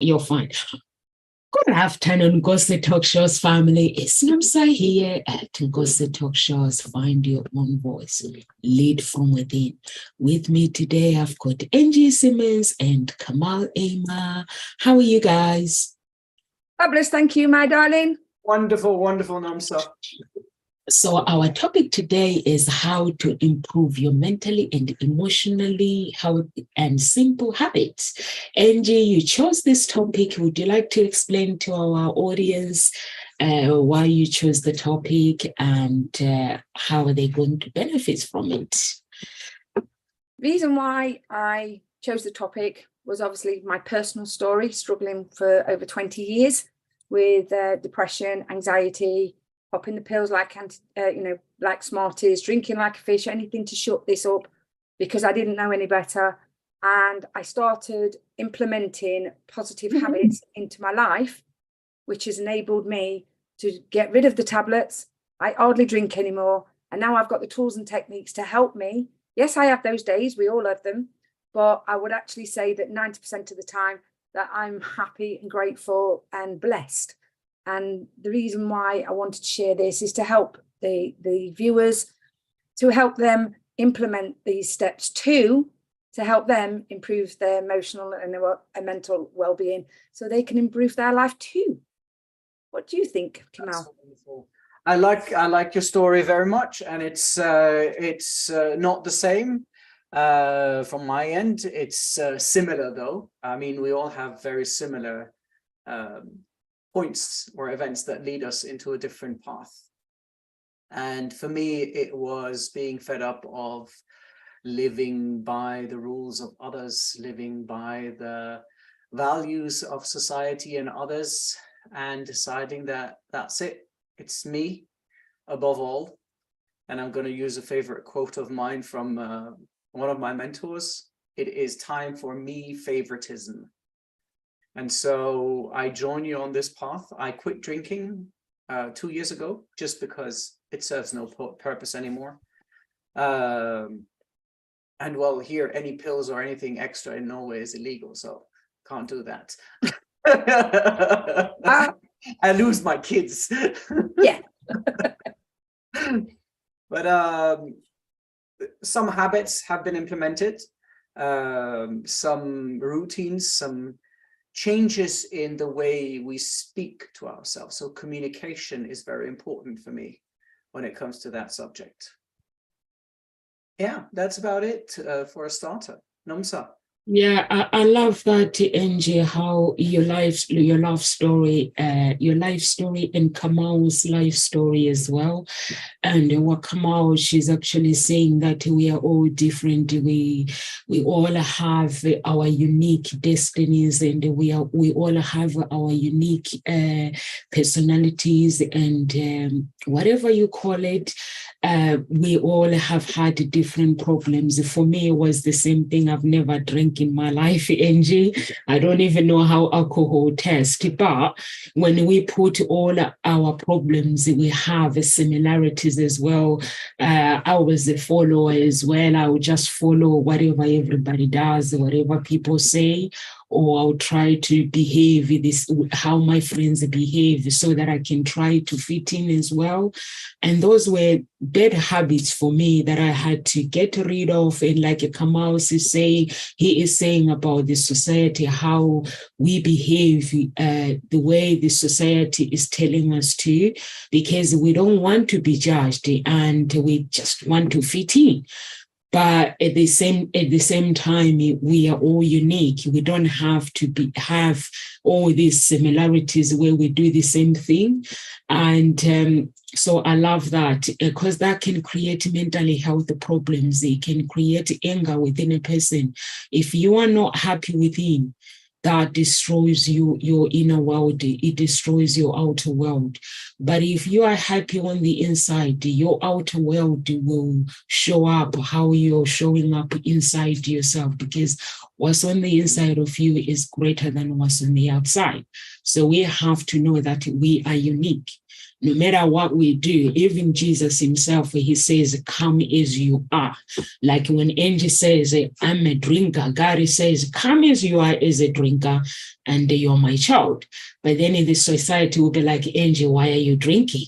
You're fine. Good afternoon, Gossip Talk Shows family. It's Namsa here at Gossip Talk Shows. Find your own voice, lead from within. With me today, I've got Angie Simmons and Kamal Aima. How are you guys? Fabulous, thank you, my darling. Wonderful, wonderful, Namsa. So our topic today is how to improve your mentally and emotionally health and simple habits. Angie, you chose this topic. Would you like to explain to our audience why you chose the topic and how are they going to benefit from it? Reason why I chose the topic was obviously my personal story, struggling for over 20 years with depression, anxiety, popping the pills like like Smarties, drinking like a fish, anything to shut this up because I didn't know any better. And I started implementing positive habits into my life, which has enabled me to get rid of the tablets. I hardly drink anymore. And now I've got the tools and techniques to help me. Yes, I have those days. We all have them. But I would actually say that 90% of the time that I'm happy and grateful and blessed. And the reason why I wanted to share this is to help the viewers, to help them implement these steps too, to help them improve their emotional and their mental well-being so they can improve their life too. What do you think, Kamal? I like your story very much, and it's not the same from my end. It's similar though. I mean, we all have very similar points or events that lead us into a different path. And for me, it was being fed up of living by the rules of others, living by the values of society and others, and deciding that that's it. It's me above all. And I'm going to use a favorite quote of mine from one of my mentors. It is time for me favoritism. And so I join you on this path. I quit drinking 2 years ago, just because it serves no purpose anymore. And well, here, any pills or anything extra in Norway is illegal, so can't do that. I lose my kids. Yeah. But some habits have been implemented, some routines, some changes in the way we speak to ourselves. So communication is very important for me when it comes to that subject. Yeah, that's about it for a starter. Namsa. Yeah, I love that, Angie, how your life story and Kamal's life story as well. And what Kamal, she's actually saying that we are all different. We all have our unique destinies, and we all have our unique personalities, and whatever you call it. We all have had different problems. For me, it was the same thing. I've never drank in my life, Angie. I don't even know how alcohol tastes. But when we put all our problems, we have similarities as well. I was a follower as well. I would just follow whatever everybody does, whatever people say, or I'll try to behave how my friends behave so that I can try to fit in as well. And those were bad habits for me that I had to get rid of. And like Kamal is saying, he is saying about the society, how we behave, the way the society is telling us to, because we don't want to be judged and we just want to fit in. But at the same time, we are all unique. We don't have to have all these similarities where we do the same thing. And so I love that, because that can create mentally health problems. It can create anger within a person. If you are not happy within, that destroys your inner world. It destroys your outer world. But if you are happy on the inside, your outer world will show up how you're showing up inside yourself, because what's on the inside of you is greater than what's on the outside. So we have to know that we are unique. No matter what we do, even Jesus himself, he says, come as you are. Like when Angie says, I'm a drinker, Gary says, come as you are as a drinker, and you're my child. But then in this society, we'll be like, Angie, why are you drinking?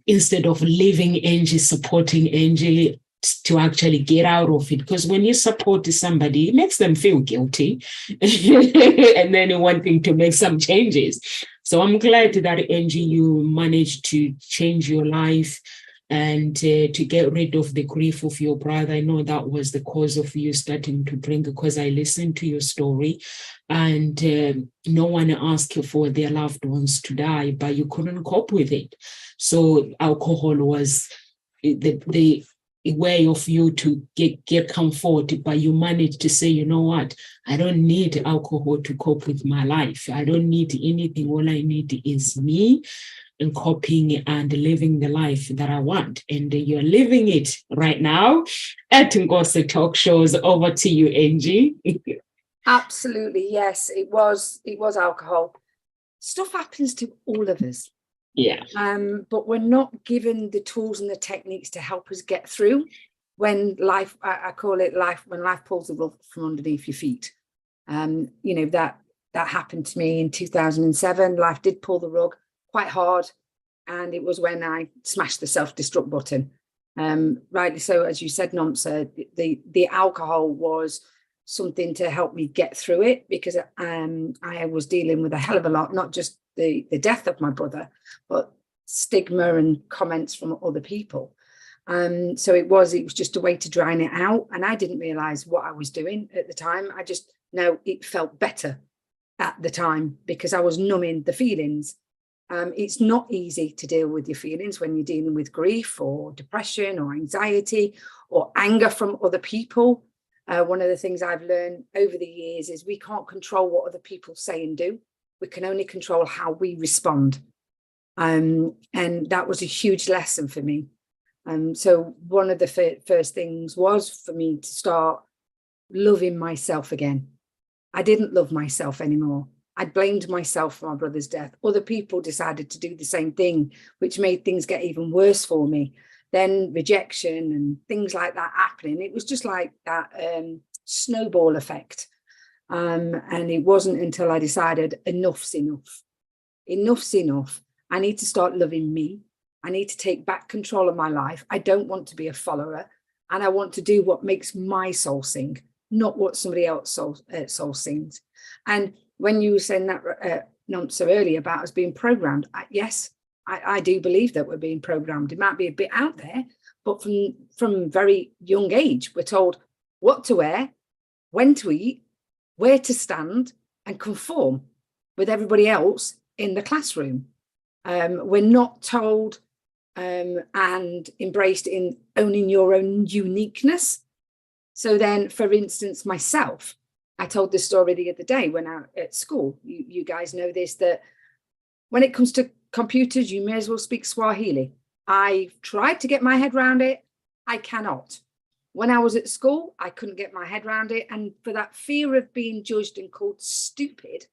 Instead of leaving Angie, supporting Angie to actually get out of it. Because when you support somebody, it makes them feel guilty and then wanting to make some changes. So I'm glad that, Angie, you managed to change your life and to get rid of the grief of your brother. I know that was the cause of you starting to drink, because I listened to your story, and no one asked you for their loved ones to die, but you couldn't cope with it. So alcohol was the way of you to get comfort, but you managed to say, you know what, I don't need alcohol to cope with my life. I don't need anything. All I need is me and coping and living the life that I want. And you're living it right now at Ngozi Talk Shows. Over to you, Angie. Absolutely, yes, it was alcohol. Stuff happens to all of us. Yeah. But we're not given the tools and the techniques to help us get through when life, I call it life, when life pulls the rug from underneath your feet. You know, that happened to me in 2007. Life did pull the rug quite hard. And it was when I smashed the self-destruct button. Rightly so, as you said, Nomsa, the alcohol was something to help me get through it, because I was dealing with a hell of a lot, not just the death of my brother, but stigma and comments from other people. So it was just a way to drown it out. And I didn't realize what I was doing at the time. I just know it felt better at the time because I was numbing the feelings. It's not easy to deal with your feelings when you're dealing with grief or depression or anxiety or anger from other people. One of the things I've learned over the years is we can't control what other people say and do. We can only control how we respond. And that was a huge lesson for me. So one of the first things was for me to start loving myself again. I didn't love myself anymore. I blamed myself for my brother's death. Other people decided to do the same thing, which made things get even worse for me. Then rejection and things like that happening. It was just like that snowball effect. And it wasn't until I decided enough's enough. Enough's enough. I need to start loving me. I need to take back control of my life. I don't want to be a follower. And I want to do what makes my soul sing, not what somebody else's soul sings. And when you were saying that, not so early, about us being programmed, yes, I do believe that we're being programmed. It might be a bit out there, but from very young age, we're told what to wear, when to eat, where to stand, and conform with everybody else in the classroom. We're not told and embraced in owning your own uniqueness. So then, for instance, myself, I told this story the other day when I was at school. You guys know this, that when it comes to computers, you may as well speak Swahili. I've tried to get my head around it. I cannot. When I was at school, I couldn't get my head around it. And for that fear of being judged and called stupid,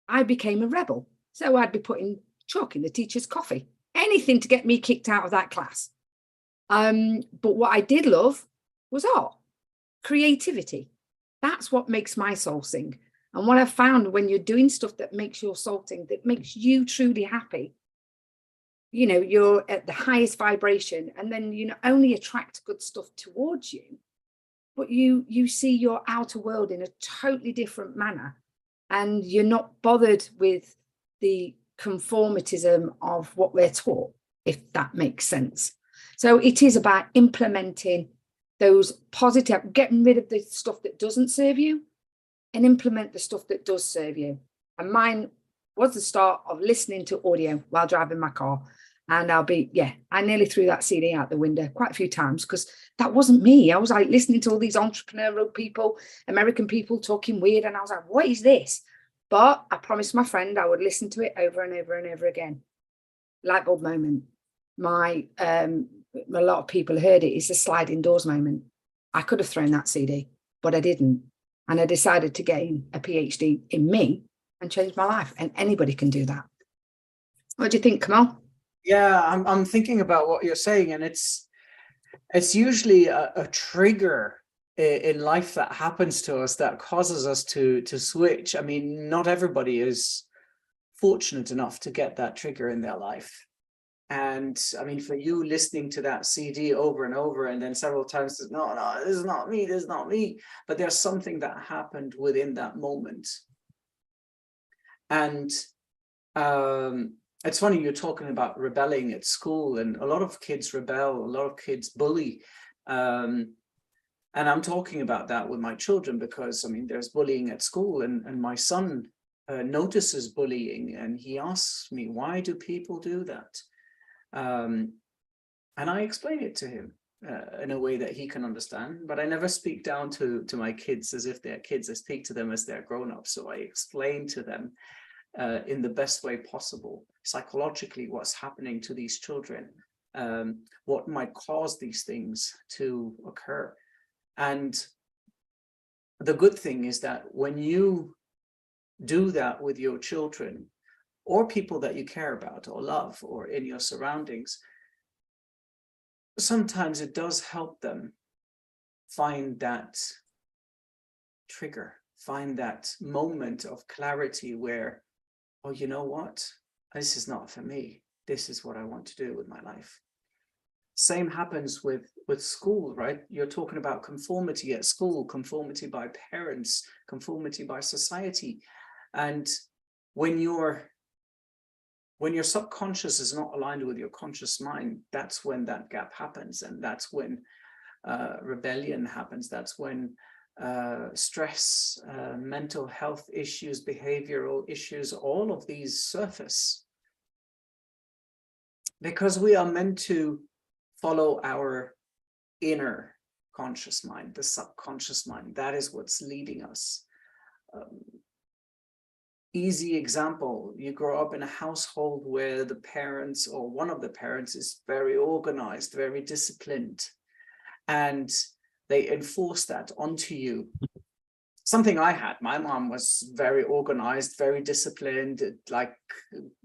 I became a rebel. So I'd be putting chalk in the teacher's coffee, anything to get me kicked out of that class. But what I did love was art, creativity. That's what makes my soul sing. And what I've found, when you're doing stuff that makes your soul sing, that makes you truly happy, you know, you're at the highest vibration, and then you not only attract good stuff towards you, but you see your outer world in a totally different manner, and you're not bothered with the conformatism of what we're taught, if that makes sense. So it is about implementing those positive, getting rid of the stuff that doesn't serve you and implement the stuff that does serve you. And mine was the start of listening to audio while driving my car. And I nearly threw that CD out the window quite a few times, because that wasn't me. I was like listening to all these entrepreneurial people, American people talking weird. And I was like, what is this? But I promised my friend I would listen to it over and over and over again. Light bulb moment. A lot of people heard it. It's a sliding doors moment. I could have thrown that CD, but I didn't. And I decided to gain a PhD in me and change my life. And anybody can do that. What do you think, Kamal? Yeah, I'm thinking about what you're saying, and it's usually a trigger in life that happens to us that causes us to switch. I mean, not everybody is fortunate enough to get that trigger in their life. And I mean, for you listening to that CD over and over, and then several times, no, this is not me, this is not me. But there's something that happened within that moment. And it's funny, you're talking about rebelling at school, and a lot of kids rebel, a lot of kids bully. And I'm talking about that with my children because, I mean, there's bullying at school, and my son notices bullying, and he asks me, why do people do that? And I explain it to him in a way that he can understand, but I never speak down to my kids as if they're kids. I speak to them as they're grown-ups. So I explain to them in the best way possible, psychologically, what's happening to these children, what might cause these things to occur. And the good thing is that when you do that with your children, or people that you care about or love, or in your surroundings, sometimes it does help them find that trigger, find that moment of clarity where, oh, you know what? This is not for me. This is what I want to do with my life. Same happens with school, right? You're talking about conformity at school, conformity by parents, conformity by society. And when your subconscious is not aligned with your conscious mind, that's when that gap happens. And that's when rebellion happens. That's when stress, mental health issues, behavioral issues, all of these surface. Because we are meant to follow our inner conscious mind, the subconscious mind. That is what's leading us. Easy example, you grow up in a household where the parents or one of the parents is very organized, very disciplined, and they enforce that onto you. Something I had, my mom was very organized, very disciplined, like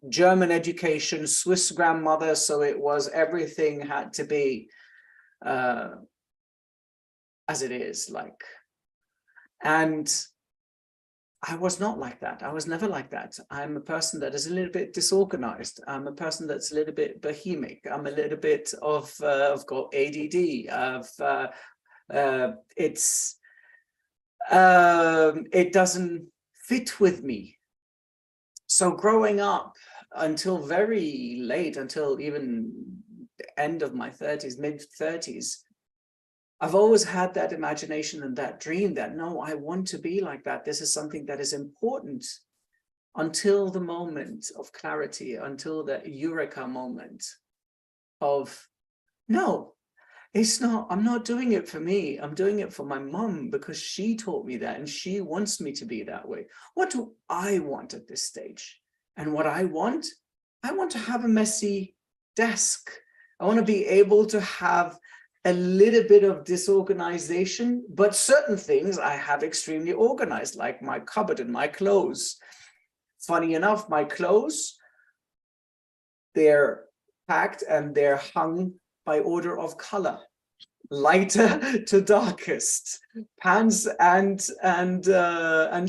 German education, Swiss grandmother. So it was, everything had to be as it is, like. And I was not like that. I was never like that. I'm a person that is a little bit disorganized. I'm a person that's a little bit bohemic. I'm a little bit of, I've got ADD. It doesn't fit with me. So growing up until very late, until even the end of my 30s, mid 30s, I've always had that imagination and that dream that, no, I want to be like that. This is something that is important, until the moment of clarity, until the eureka moment of, no, it's not, I'm not doing it for me. I'm doing it for my mum because she taught me that and she wants me to be that way. What do I want at this stage? And what I want to have a messy desk. I want to be able to have a little bit of disorganization, but certain things I have extremely organized, like my cupboard and my clothes. Funny enough, my clothes, they're packed and they're hung by order of color, lighter to darkest, pants and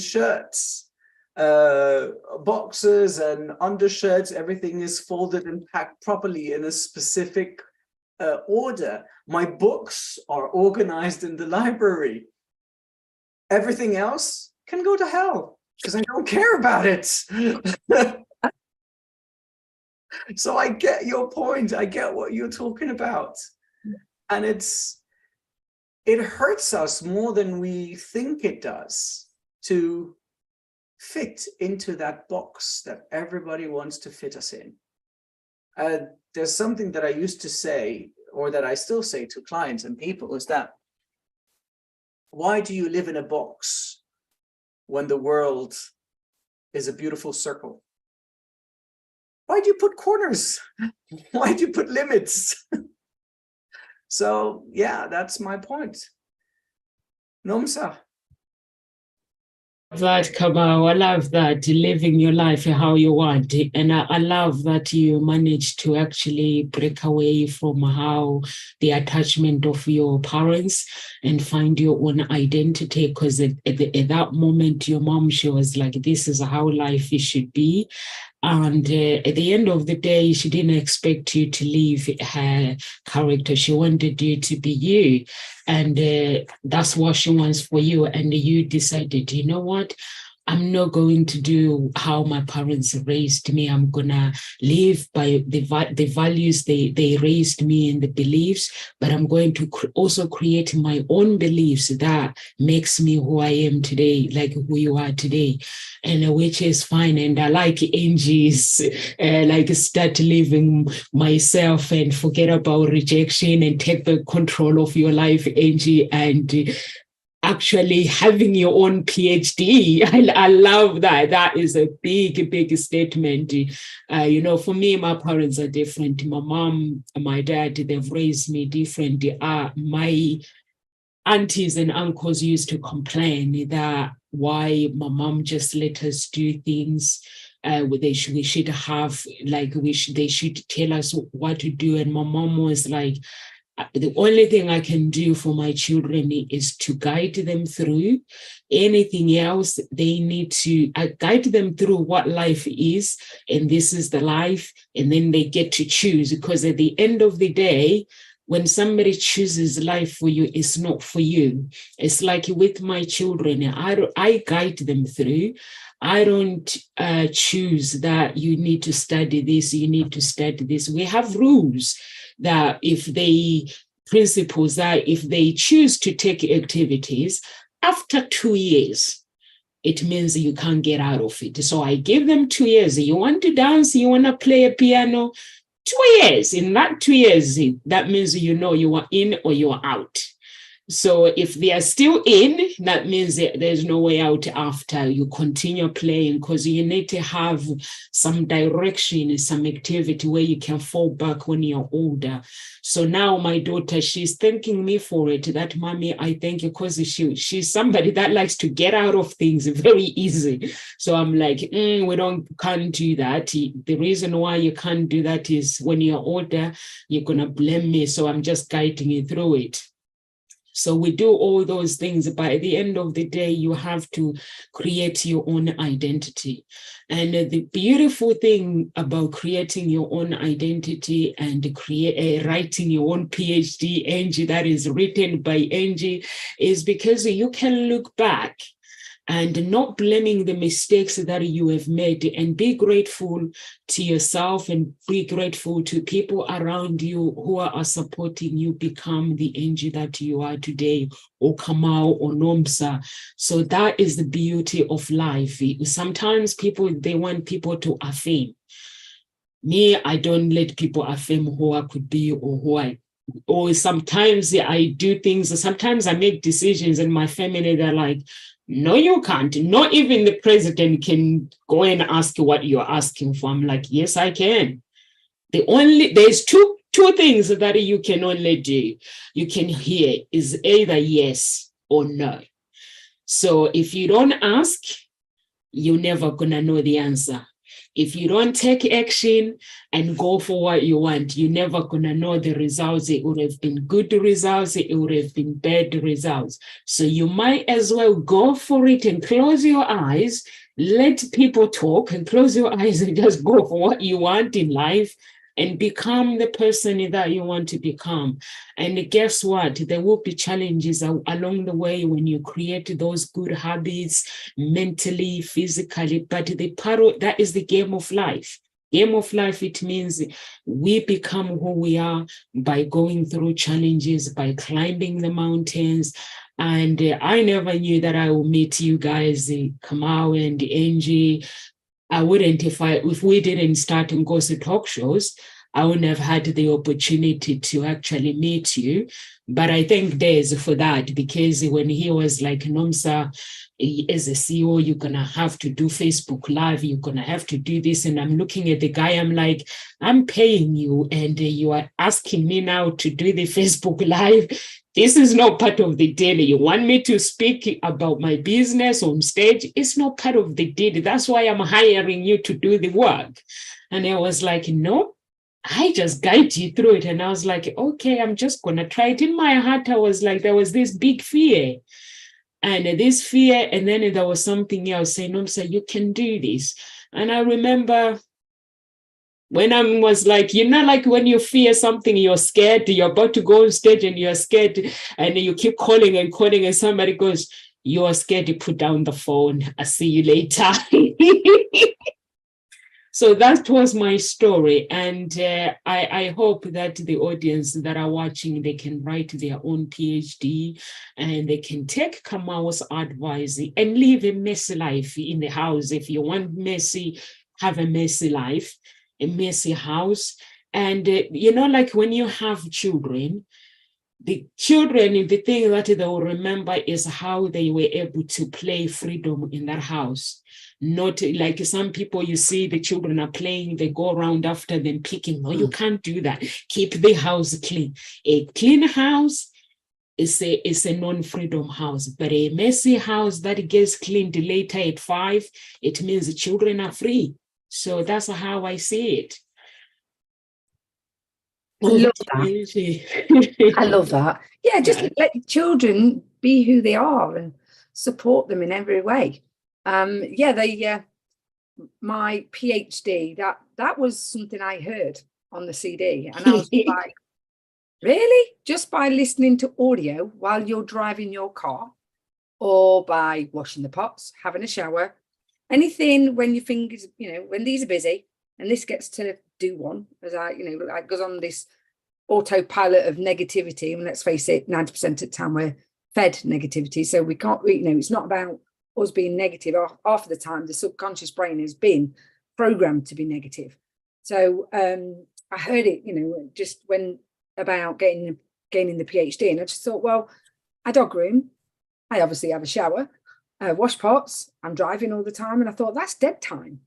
shirts, boxers and undershirts, everything is folded and packed properly in a specific order. My books are organized in the library. Everything else can go to hell because I don't care about it. So I get your point. I get what you're talking about. And it hurts us more than we think it does to fit into that box that everybody wants to fit us in. There's something that I used to say, or that I still say to clients and people, is that, why do you live in a box when the world is a beautiful circle? Why do you put corners? Why do you put limits? So yeah, that's my point. Nomsa. That, Kamau, I love that, living your life how you want. And I love that you managed to actually break away from how the attachment of your parents and find your own identity. Because at that moment, your mom, she was like, this is how life should be. And at the end of the day, she didn't expect you to leave her character. She wanted you to be you. And that's what she wants for you. And you decided, you know what? I'm not going to do how my parents raised me. I'm going to live by the values they raised me and the beliefs, but I'm going to also create my own beliefs that makes me who I am today, like who you are today, and which is fine. And I like Angie's, like start living myself and forget about rejection and take the control of your life, Angie, and actually having your own PhD. I love that. That is a big statement. For me, my parents are different. My mom and my dad, they've raised me different. My aunties and uncles used to complain that why my mom just let us do things. We should have, like, they should tell us what to do. And my mom was like, the only thing I can do for my children is to guide them through. Anything else, they need to guide them through what life is, and this is the life, and then they get to choose. Because at the end of the day, when somebody chooses life for you, it's not for you. It's like with my children, I guide them through. I don't choose that you need to study this, you need to study this. We have rules that principles that if they choose to take activities, after 2 years, it means you can't get out of it. So I give them 2 years. You want to dance, you want to play a piano, 2 years. In that 2 years, that means you are in or you are out. So if they are still in, that means there's no way out after. You continue playing, because you need to have some direction, some activity where you can fall back when you're older. So now my daughter, she's thanking me for it. That, mommy, I thank you, because she's somebody that likes to get out of things very easy. So I'm like, can't do that. The reason why you can't do that is when you're older, you're going to blame me. So I'm just guiding you through it. So we do all those things, but at the end of the day, you have to create your own identity. And the beautiful thing about creating your own identity and writing your own PhD, Angie, that is written by Angie, is because you can look back and not blaming the mistakes that you have made, and be grateful to yourself and be grateful to people around you who are supporting you become the Angie that you are today, or Kamau or Nomsa. So that is the beauty of life. Sometimes they want people to affirm. Me, I don't let people affirm who I could be or sometimes I do things, sometimes I make decisions and my family, they're like, no, you can't. Not even the president can go and ask you what you're asking for. I'm like, yes, I can. There's two things that you can only do. You can hear is either yes or no. So if you don't ask, you're never gonna know the answer. If you don't take action and go for what you want, you're never going to know the results. It would have been good results. It would have been bad results. So you might as well go for it and close your eyes, let people talk, and close your eyes and just go for what you want in life and become the person that you want to become. And guess what? There will be challenges along the way when you create those good habits mentally, physically, but that is the game of life. Game of life, it means we become who we are by going through challenges, by climbing the mountains. And I never knew that I would meet you guys, Kamau and Angie. I wouldn't if we didn't start and go to talk shows. I wouldn't have had the opportunity to actually meet you. But I thank Des for that, because when he was like, Nomsa, as a CEO, you're going to have to do Facebook Live, you're going to have to do this. And I'm looking at the guy, I'm like, I'm paying you and you are asking me now to do the Facebook Live. This is not part of the deal. You want me to speak about my business on stage? It's not part of the deal. That's why I'm hiring you to do the work. And I was like, no, I just guide you through it. And I was like, okay, I'm just going to try it. In my heart, I was like, there was this big fear. And this fear, and then there was something else saying, no, sir, you can do this. And I remember when I was like, you know, like when you fear something, you're scared, you're about to go on stage and you're scared, and you keep calling, and somebody goes, you are scared, to put down the phone. I'll see you later. So that was my story. And I hope that the audience that are watching, they can write their own PhD and they can take Kamau's advice and live a messy life in the house. If you want messy, have a messy life, a messy house. And, you know, like when you have children, the thing that they will remember is how they were able to play freedom in that house. Not like some people, you see the children are playing, they go around after them picking. No, you can't do that. Keep the house clean. A clean house is a non-freedom house, but a messy house that gets cleaned later at 5, it means the children are free. So that's how I see it. I love that. I love that. Yeah, just let children be who they are and support them in every way. My PhD, that was something I heard on the CD, and I was like, really? Just by listening to audio while you're driving your car, or by washing the pots, having a shower, anything when your fingers, when these are busy and this gets to do one, as I goes on this autopilot of negativity, and let's face it, 90% of the time we're fed negativity, so we can't, it's not about us being negative. Half of the time the subconscious brain has been programmed to be negative. So I heard it, just when about gaining the PhD, and I just thought, well, I dog room, I obviously have a shower, wash pots, I'm driving all the time, and I thought that's dead time.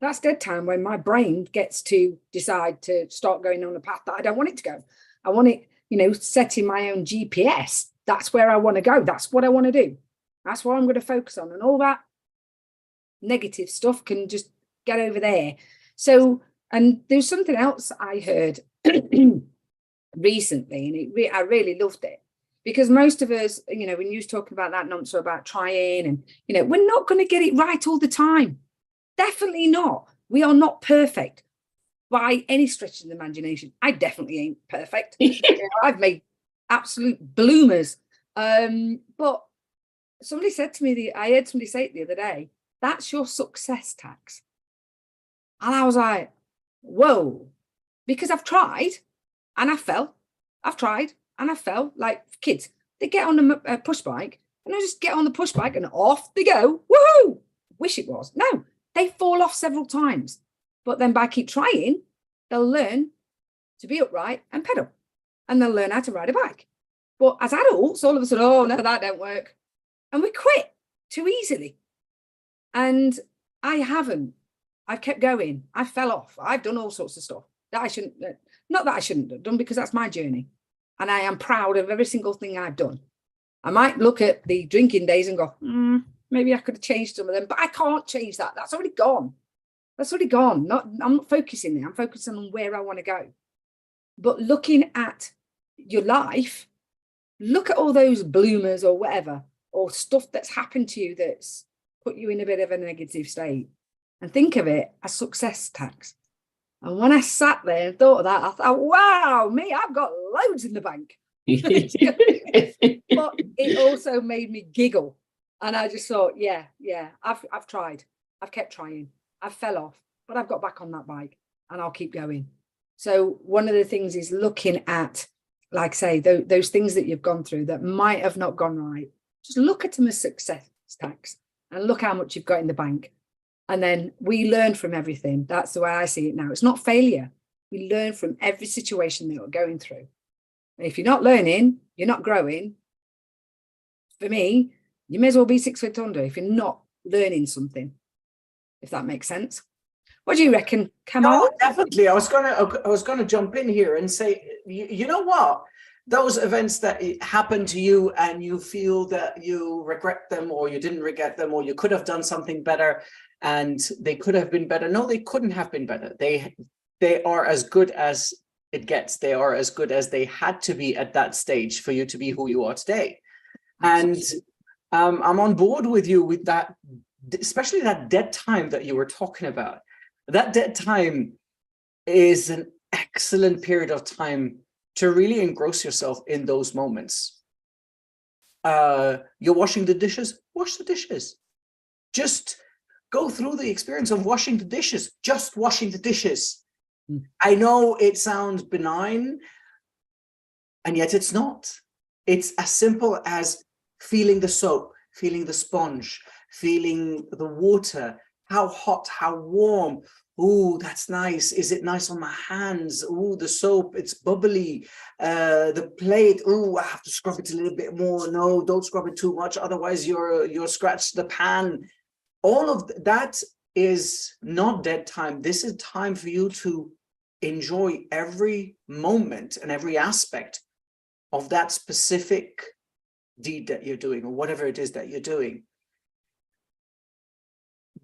That's dead time when my brain gets to decide to start going on a path that I don't want it to go. I want it, setting my own GPS. That's where I want to go. That's what I want to do. That's what I'm going to focus on. And all that negative stuff can just get over there. So, and there's something else I heard recently, and I really loved it. Because most of us, when you was talking about that nonsense about trying, and, we're not going to get it right all the time. Definitely not. We are not perfect by any stretch of the imagination. I definitely ain't perfect. I've made absolute bloomers. But somebody said to me, I heard somebody say it the other day, that's your success tax. And I was like, whoa, because I've tried and I fell. I've tried and I fell. Like kids, they get on a push bike and I just get on the push bike and off they go. Woohoo! Wish it was. No, they fall off several times. But then by keep trying, they'll learn to be upright and pedal. And they'll learn how to ride a bike. But as adults, all of a sudden, oh, no, that don't work. And we quit too easily. And I haven't. I've kept going. I fell off. I've done all sorts of stuff that I shouldn't, not that I shouldn't have done, because that's my journey. And I am proud of every single thing I've done. I might look at the drinking days and go, maybe I could have changed some of them, but I can't change that. That's already gone. That's already gone. I'm not focusing there. I'm focusing on where I want to go. But looking at your life, look at all those bloomers or whatever, or stuff that's happened to you that's put you in a bit of a negative state, and think of it as success tax. And when I sat there and thought of that, I thought, wow, me, I've got loads in the bank. But it also made me giggle. And I just thought, yeah, I've tried. I've kept trying. I fell off, but I've got back on that bike and I'll keep going. So one of the things is looking at, like say, those things that you've gone through that might have not gone right. Just look at them as success tax and look how much you've got in the bank. And then we learn from everything. That's the way I see it now. It's not failure. We learn from every situation that we're going through. And if you're not learning, you're not growing. For me, you may as well be 6 foot under if you're not learning something, if that makes sense. What do you reckon, Kamal? No, definitely. I was gonna jump in here and say, you know what? Those events that happen to you and you feel that you regret them, or you didn't regret them, or you could have done something better and they could have been better. No, they couldn't have been better. They are as good as it gets. They are as good as they had to be at that stage for you to be who you are today. And I'm on board with you with that, especially that dead time that you were talking about. That dead time is an excellent period of time to really engross yourself in those moments. You're washing the dishes, wash the dishes. Just go through the experience of washing the dishes, just washing the dishes. I know it sounds benign, and yet it's not. It's as simple as feeling the soap, feeling the sponge, feeling the water, how hot, how warm. Ooh, that's nice. Is it nice on my hands? Ooh, the soap, it's bubbly. The plate, ooh, I have to scrub it a little bit more. No, don't scrub it too much, otherwise you'll scratch the pan. All of that is not dead time. This is time for you to enjoy every moment and every aspect of that specific deed that you're doing, or whatever it is that you're doing.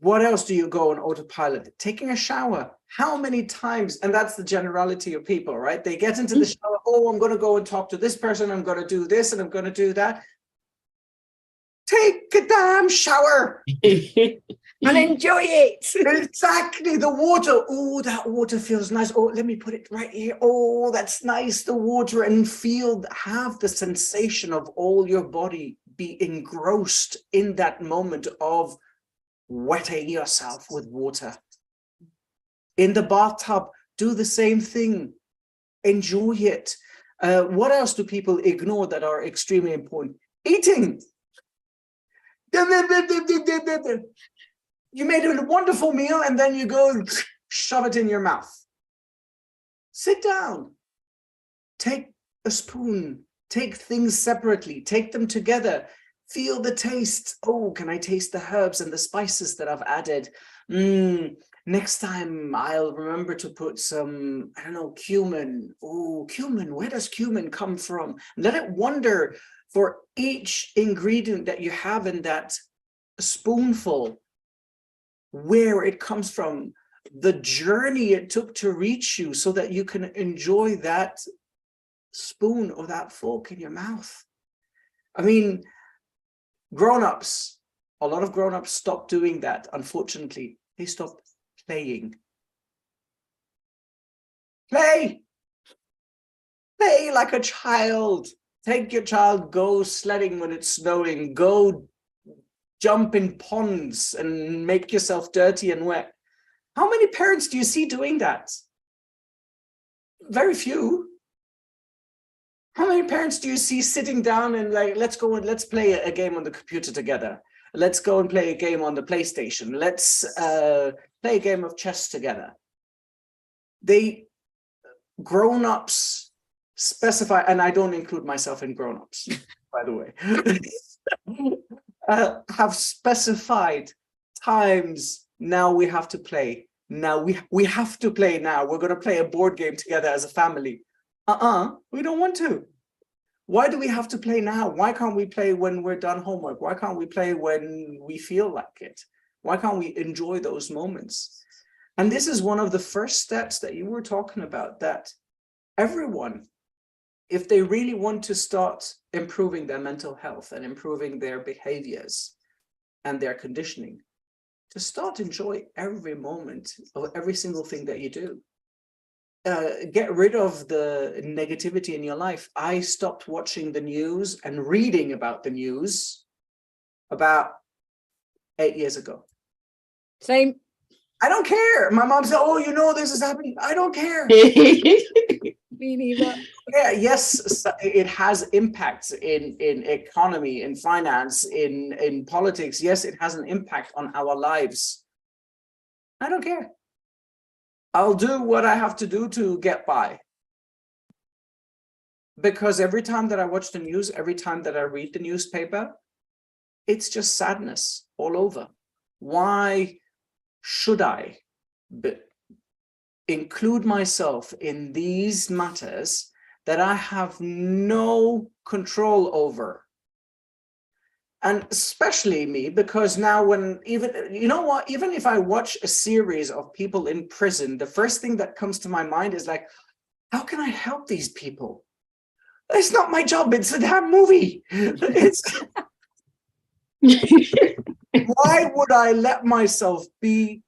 What else do you go on autopilot? Taking a shower. How many times? And that's the generality of people, right? They get into the shower. Oh, I'm going to go and talk to this person. I'm going to do this and I'm going to do that. Take a damn shower and enjoy it. Exactly. The water. Oh, that water feels nice. Oh, let me put it right here. Oh, that's nice. The water, and have the sensation of all your body be engrossed in that moment of wetting yourself with water. In the bathtub, do the same thing. Enjoy it. What else do people ignore that are extremely important? Eating. You made a wonderful meal and then you go and shove it in your mouth. Sit down. Take a spoon. Take things separately. Take them together. Feel the taste. Oh, can I taste the herbs and the spices that I've added? Next time I'll remember to put some, I don't know, cumin. Oh, cumin. Where does cumin come from? Let it wander for each ingredient that you have in that spoonful, where it comes from, the journey it took to reach you so that you can enjoy that spoon or that fork in your mouth. I mean, grown-ups, a lot of grown-ups stopped doing that, unfortunately. They stopped playing. Play like a child. Take your child, go sledding when it's snowing, go jump in ponds and make yourself dirty and wet. How many parents do you see doing that? Very few. How many parents do you see sitting down and like, let's go and let's play a game on the computer together. Let's go and play a game on the PlayStation. Let's play a game of chess together. Grown-ups specify, and I don't include myself in grown-ups, by the way, have specified times. Now we have to play. Now we have to play now. We're going to play a board game together as a family. We don't want to. Why do we have to play now? Why can't we play when we're done homework? Why can't we play when we feel like it? Why can't we enjoy those moments? And this is one of the first steps that you were talking about, that everyone, if they really want to start improving their mental health and improving their behaviors and their conditioning, to start enjoy every moment of every single thing that you do. Get rid of the negativity in your life. I stopped watching the news and reading about the news about 8 years ago. Same. I don't care. My mom said, oh, you know, this is happening. I don't care. Me neither. Yeah, yes, it has impacts in economy, in finance, in politics. Yes, it has an impact on our lives. I don't care. I'll do what I have to do to get by. Because every time that I watch the news, every time that I read the newspaper, it's just sadness all over. Why should I include myself in these matters that I have no control over? And especially me, because now when even if I watch a series of people in prison, the first thing that comes to my mind is like, how can I help these people? It's not my job. It's a damn movie. Why would I let myself be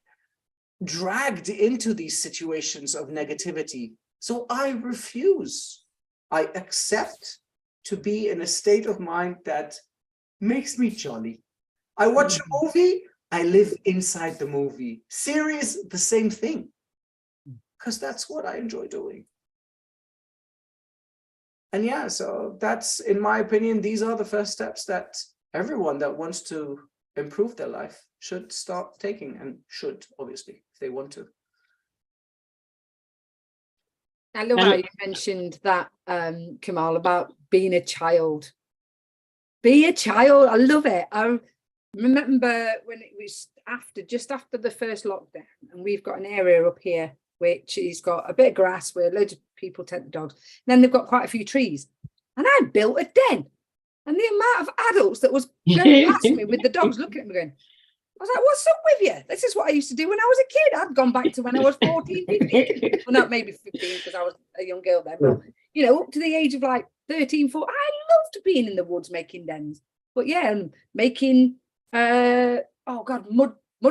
dragged into these situations of negativity? So I refuse. I accept to be in a state of mind that makes me jolly. I watch a movie, I live inside the movie. Series, the same thing. Because that's what I enjoy doing. And yeah, so that's, in my opinion, these are the first steps that everyone that wants to improve their life should start taking, and should, obviously, if they want to. I love how you mentioned that, Kamal, about being a child. Be a child. I love it. I remember when it was just after the first lockdown, and we've got an area up here which has got a bit of grass where loads of people take the dogs. And then they've got quite a few trees. And I built a den. And the amount of adults that was going past me with the dogs looking at me going, I was like, what's up with you? This is what I used to do when I was a kid. I'd gone back to when I was 14, 15. Well, not maybe 15 because I was a young girl then. But, up to the age of like 13, 14. I loved being in the woods making dens. But yeah, and making, mud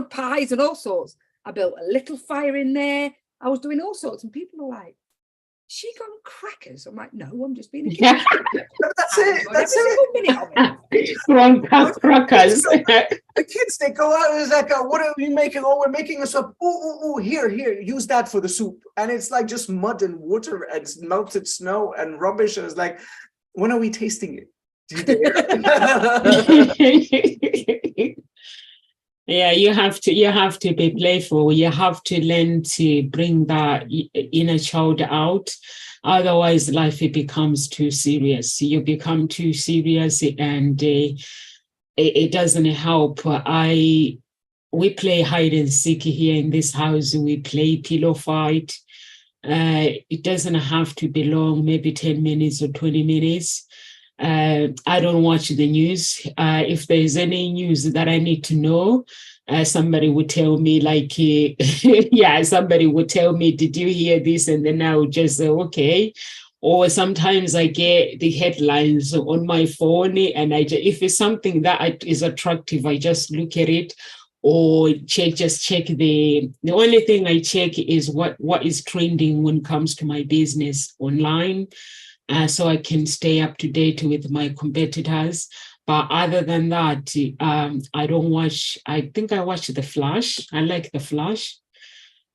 pies and all sorts. I built a little fire in there. I was doing all sorts, and people are like, she gone crackers? I'm like, no, I'm just being a kid. That's it. That's it. Crackers. The kids, they go out and it's like, what are we making? Oh, we're making a soup. Here, use that for the soup. And it's like just mud and water and melted snow and rubbish. And it's like, when are we tasting it? Do you dare? Yeah, you have to be playful. You have to learn to bring that inner child out. Otherwise, life, it becomes too serious. You become too serious, and it doesn't help. We play hide and seek here in this house. We play pillow fight. It doesn't have to be long, maybe 10 minutes or 20 minutes. I don't watch the news. If there's any news that I need to know, somebody would tell me, like, somebody would tell me, did you hear this? And then I would just say, okay. Or sometimes I get the headlines on my phone, and if it's something that is attractive, I just look at it. Or check the only thing I check is what is trending when it comes to my business online. So I can stay up to date with my competitors. But other than that, I don't watch. I think I watch The Flash. I like The Flash.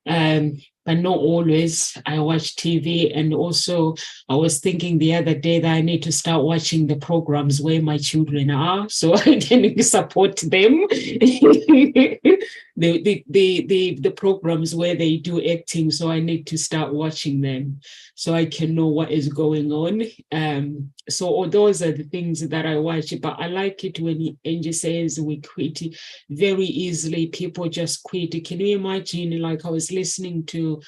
But not always. I watch TV. And also, I was thinking the other day that I need to start watching the programs where my children are, so I can support them. the programs where they do acting, so I need to start watching them so I can know what is going on. So all those are the things that I watch. But I like it when Angie says we quit very easily. People just quit. Can you imagine? Like, I was listening to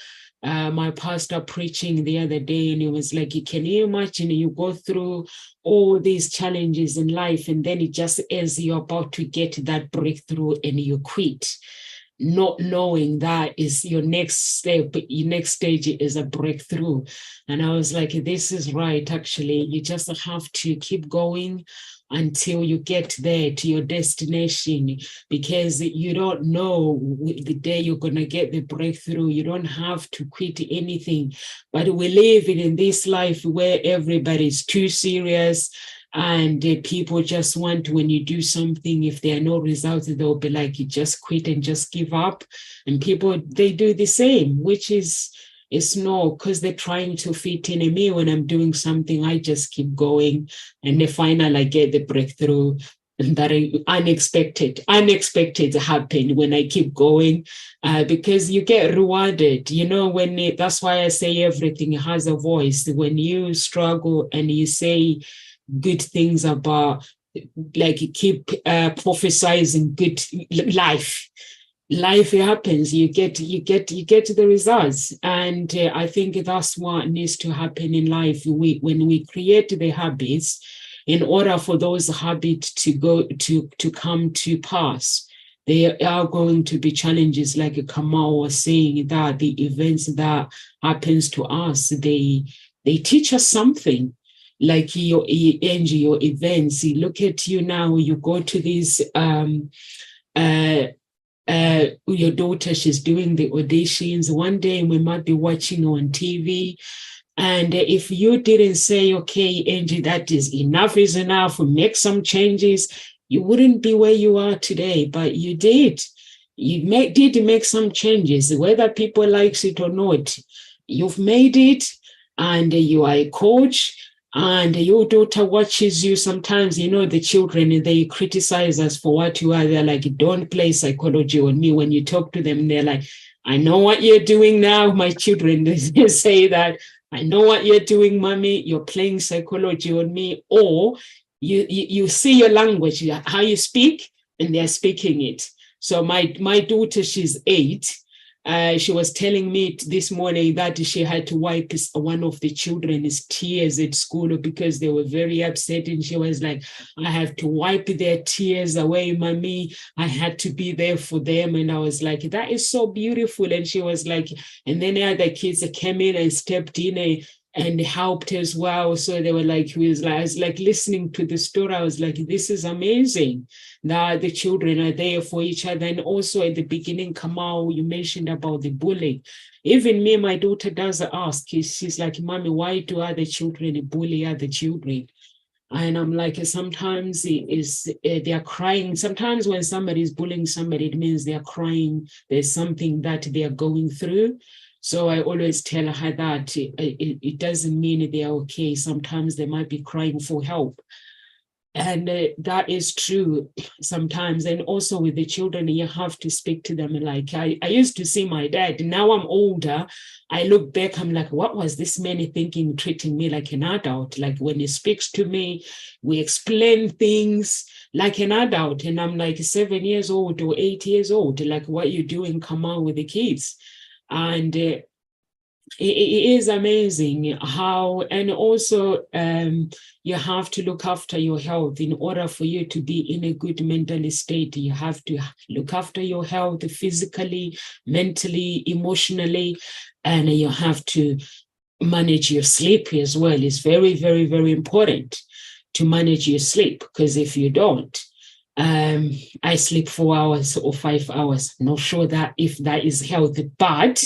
my pastor preaching the other day, and he was like, can you imagine you go through all these challenges in life, and then it just as you're about to get that breakthrough and you quit, not knowing that is your next step, your next stage is a breakthrough. And I was like, this is right. Actually, you just have to keep going until you get there to your destination, because you don't know the day you're going to get the breakthrough. You don't have to quit anything. But we live in this life where everybody's too serious, and people just want, when you do something, if there are no results, they'll be like, you just quit and just give up. And people, they do the same, which is, it's no, because they're trying to fit in. Me, when I'm doing something, I just keep going. And then finally I get the breakthrough. that unexpected happened when I keep going, because you get rewarded, that's why I say everything has a voice. When you struggle and you say good things about, like, keep prophesizing good life happens. You get the results. And I think that's what needs to happen in life. When we create the habits, in order for those habits to come to pass, there are going to be challenges, like Kamal was saying, that the events that happens to us, they teach us something. Like your events, you look at you now, you go to these your daughter, she's doing the auditions. One day we might be watching on TV, and if you didn't say, okay, Angie, that is enough, make some changes, you wouldn't be where you are today. But you did. Did make some changes, whether people likes it or not. You've made it, and you are a coach. And your daughter watches you. Sometimes, the children, they criticize us for what you are. They're like, don't play psychology on me. When you talk to them, they're like, I know what you're doing now. My children, they say that, I know what you're doing, mommy. You're playing psychology on me. Or you see your language, how you speak, and they're speaking it. So my daughter, she's 8. She was telling me this morning that she had to wipe one of the children's tears at school because they were very upset. And she was like, I have to wipe their tears away, mommy. I had to be there for them. And I was like, that is so beautiful. And she was like, and then the other kids came in and stepped in and helped as well. So they were like, I was like listening to the story. I was like, this is amazing that the children are there for each other. And also at the beginning, Kamal, you mentioned about the bullying. Even me, my daughter does ask, she's like, mommy, why do other children bully other children? And I'm like, sometimes they are crying. Sometimes when somebody is bullying somebody, it means they are crying. There's something that they are going through. So I always tell her that it doesn't mean they are okay. Sometimes they might be crying for help. And that is true sometimes. And also with the children, you have to speak to them. Like I used to see my dad. Now I'm older. I look back, I'm like, what was this man thinking, treating me like an adult? Like when he speaks to me, we explain things like an adult. And I'm like 7 years old or 8 years old. Like, what you doing? Come on with the kids. And it is amazing how, and also you have to look after your health. In order for you to be in a good mental state, you have to look after your health physically, mentally, emotionally, and you have to manage your sleep as well. It's very, very, very important to manage your sleep, because if you don't, I sleep 4 hours or 5 hours. Not sure that if that is healthy, but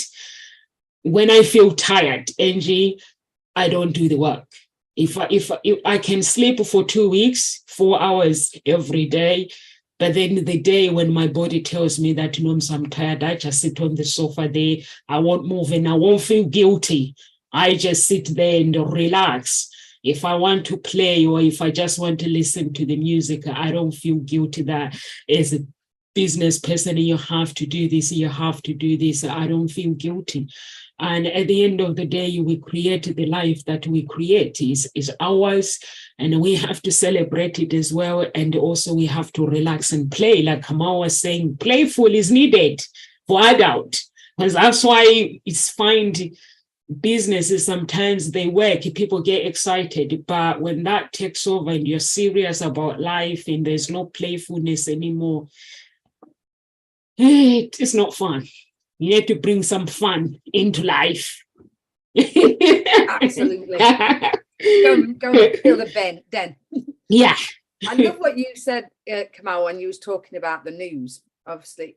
when I feel tired, Angie, I don't do the work. If I can sleep for 2 weeks, 4 hours every day, but then the day when my body tells me that, I'm tired, I just sit on the sofa there. I won't move and I won't feel guilty. I just sit there and relax. If I want to play or if I just want to listen to the music, I don't feel guilty that as a business person, you have to do this, you have to do this. I don't feel guilty. And at the end of the day, we create the life that we create is ours, and we have to celebrate it as well. And also we have to relax and play. Like Kamal was saying, playful is needed for adult, because that's why it's fine. Businesses, sometimes they work, people get excited, but when that takes over and you're serious about life and there's no playfulness anymore, it's not fun. You need to bring some fun into life. Absolutely. Go and feel the den. Yeah. I love what you said, Kamal, when you was talking about the news. Obviously,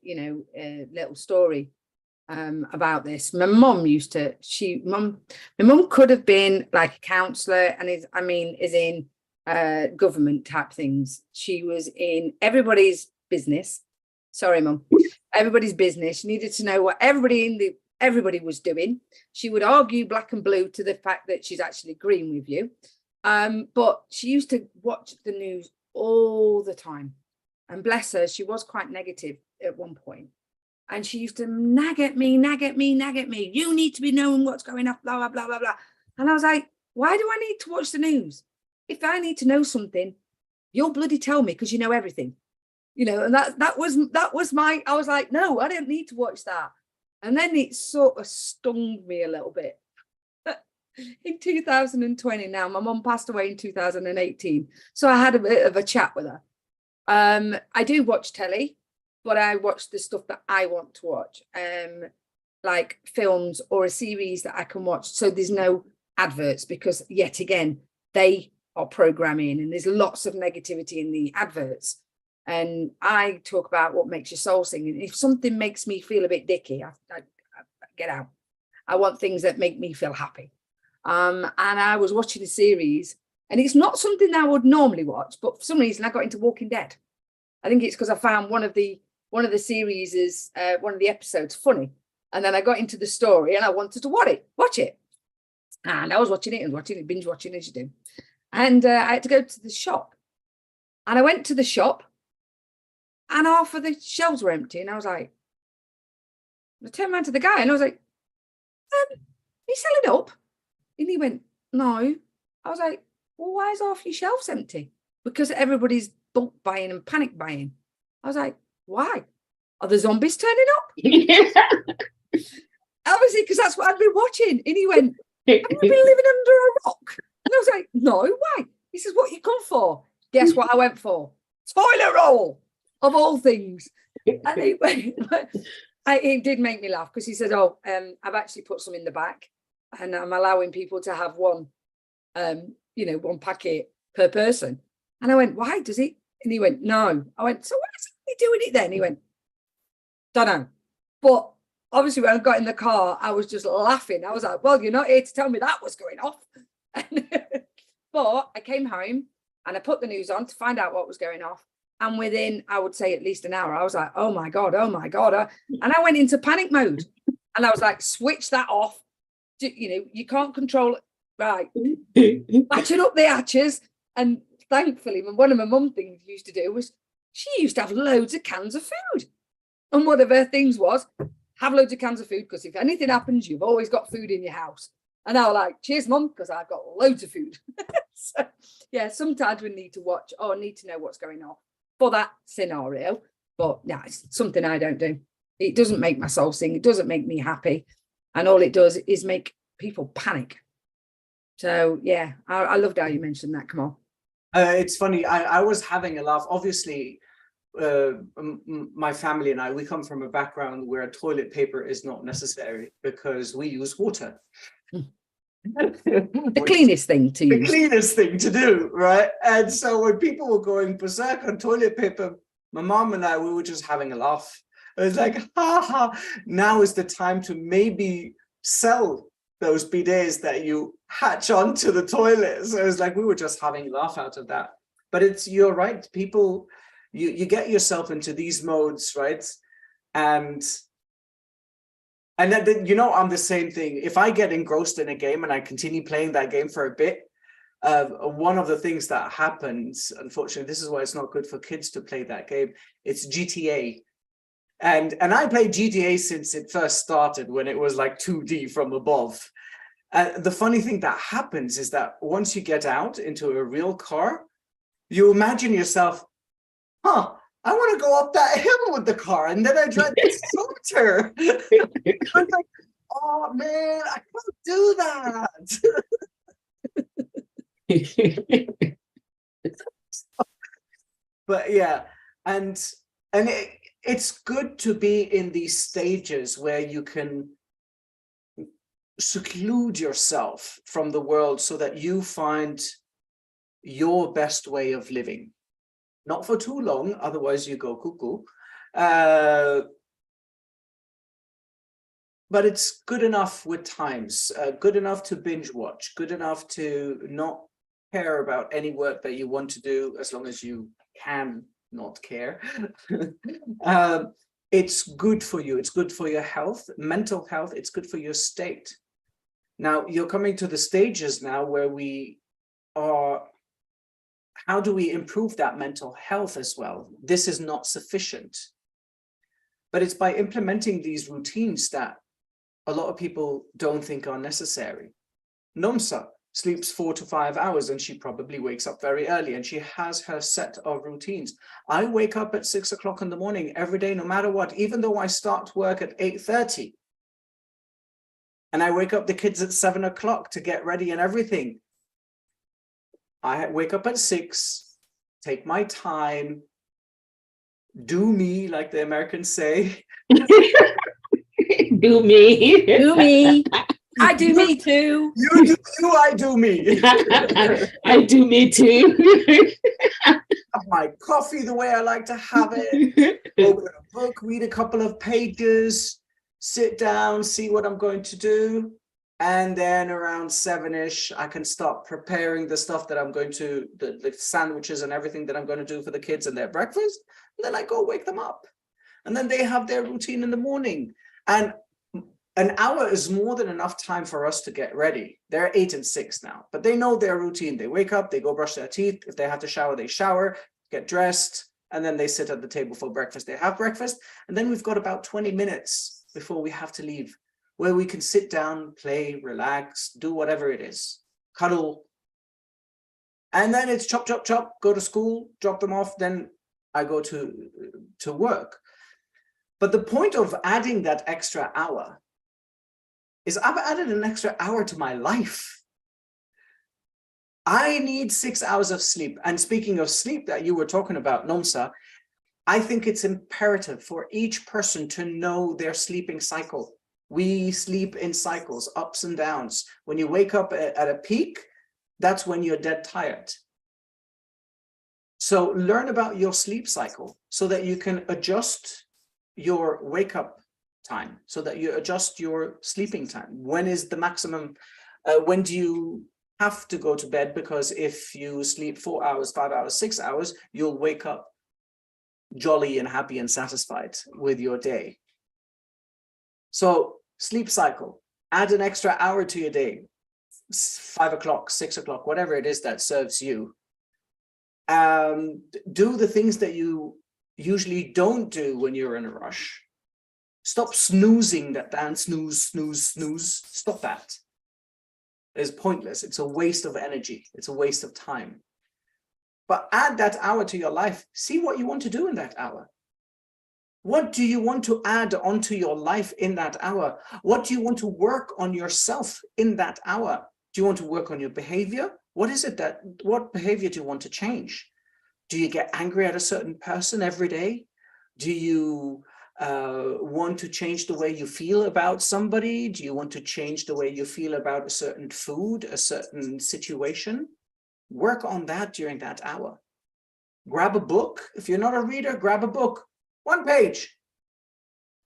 a little story about this. My mum my mum could have been like a counsellor and is in government type things. She was in everybody's business. Sorry, Mum. Everybody's business. She needed to know what everybody was doing. She would argue black and blue to the fact that she's actually agreeing with you. But she used to watch the news all the time. And bless her, she was quite negative at one point. And she used to nag at me. You need to be knowing what's going on, blah, blah, blah, blah, blah. And I was like, why do I need to watch the news? If I need to know something, you'll bloody tell me because you know everything. You know, and that was my, I was like, no, I don't need to watch that. And then it sort of stung me a little bit. In 2020 now, my mum passed away in 2018. So I had a bit of a chat with her. I do watch telly, but I watch the stuff that I want to watch, like films or a series that I can watch. So there's no adverts, because yet again, they are programming and there's lots of negativity in the adverts. And I talk about what makes your soul sing. And if something makes me feel a bit dicky, I get out. I want things that make me feel happy. And I was watching a series, and it's not something that I would normally watch, but for some reason I got into Walking Dead. I think it's because I found one of the series is one of the episodes funny, and then I got into the story and I wanted to watch it, and I was watching it, binge watching as you do, and I had to go to the shop, and I went to the shop, and half of the shelves were empty, and I was like, I turned around to the guy and I was like, are you selling up? And he went, no. I was like, well, why is half your shelves empty? Because everybody's bulk buying and panic buying. I was like, why? Are the zombies turning up? Obviously, because that's what I'd been watching. And he went, have you been living under a rock? And I was like, no, why? He says, what you come for? Guess what I went for? Toilet roll, of all things. And it did make me laugh, because he said, oh, I've actually put some in the back, and I'm allowing people to have one, one packet per person. And I went, why does it? And he went, no. I went, so why is he doing it then? He went, don't know. But obviously when I got in the car, I was just laughing. I was like, well, you're not here to tell me that was going off. But I came home and I put the news on to find out what was going off. And within, I would say, at least an hour, I was like, oh my God. And I went into panic mode. And I was like, switch that off. You can't control it. Right. Matching up the hatches. And thankfully, one of my mum things used to do was, she used to have loads of cans of food. And one of her things was, have loads of cans of food, because if anything happens, you've always got food in your house. And I was like, cheers, mum, because I've got loads of food. So, yeah, sometimes we need to watch or need to know what's going on for that scenario. But yeah, it's something I don't do. It doesn't make my soul sing. It doesn't make me happy. And all it does is make people panic. So, yeah, I loved how you mentioned that. Come on. It's funny. I was having a laugh. Obviously, my family and I, we come from a background where toilet paper is not necessary because we use water. The cleanest thing to use. The cleanest thing to do, right? And so when people were going berserk on toilet paper, my mom and I, we were just having a laugh. It was like, ha ha, now is the time to maybe sell those bidets that you hatch onto the toilet. So it was like, we were just having a laugh out of that. But you're right, people, you get yourself into these modes, right? And then, I'm the same thing. If I get engrossed in a game and I continue playing that game for a bit, one of the things that happens, unfortunately, this is why it's not good for kids to play that game, it's GTA. And I played GTA since it first started, when it was like 2D from above. The funny thing that happens is that once you get out into a real car, you imagine yourself, I want to go up that hill with the car, and then I drive the scooter. I'm like, oh man, I can't do that. But yeah, and it's good to be in these stages where you can seclude yourself from the world so that you find your best way of living. Not for too long, otherwise you go cuckoo. But it's good enough with times, good enough to binge watch, good enough to not care about any work that you want to do, as long as you can not care. It's good for you. It's good for your health, mental health. It's good for your state. Now, you're coming to the stages now where we are how do we improve that mental health as well? This is not sufficient. But it's by implementing these routines that a lot of people don't think are necessary. Nomsa sleeps 4 to 5 hours and she probably wakes up very early and she has her set of routines. I wake up at 6 o'clock in the morning every day, no matter what, even though I start work at 8:30. And I wake up the kids at 7 o'clock to get ready and everything. I wake up at 6, take my time, do me, like the Americans say. Do me. Do me. I do me too. You do you, I do me. I do me too. Have my coffee the way I like to have it. Open a book, read a couple of pages, sit down, see what I'm going to do. And then around 7-ish, I can start preparing the stuff that I'm going to, the sandwiches and everything that I'm going to do for the kids and their breakfast. And then I go wake them up. And then they have their routine in the morning. And an hour is more than enough time for us to get ready. They're 8 and 6 now, but they know their routine. They wake up, they go brush their teeth. If they have to shower, they shower, get dressed, and then they sit at the table for breakfast. They have breakfast. And then we've got about 20 minutes before we have to leave, where we can sit down, play, relax, do whatever it is, cuddle. And then it's chop, chop, chop, go to school, drop them off. Then I go to work. But the point of adding that extra hour is I've added an extra hour to my life. I need 6 hours of sleep. And speaking of sleep that you were talking about, Nomsa, I think it's imperative for each person to know their sleeping cycle. We sleep in cycles, ups and downs. When you wake up at a peak, that's when you're dead tired. So learn about your sleep cycle so that you can adjust your wake up time, so that you adjust your sleeping time. When is the maximum? When do you have to go to bed? Because if you sleep 4 hours, 5 hours, 6 hours, you'll wake up jolly and happy and satisfied with your day. So sleep cycle, add an extra hour to your day, 5 o'clock, 6 o'clock, whatever it is that serves you. Do the things that you usually don't do when you're in a rush. Stop snoozing that down, snooze, snooze, snooze. Stop that. It's pointless. It's a waste of energy. It's a waste of time. But add that hour to your life. See what you want to do in that hour. What do you want to add onto your life in that hour? What do you want to work on yourself in that hour? Do you want to work on your behavior? What behavior do you want to change? Do you get angry at a certain person every day? Do you want to change the way you feel about somebody? Do you want to change the way you feel about a certain food, a certain situation? Work on that during that hour. Grab a book. If you're not a reader, grab a book. 1 page.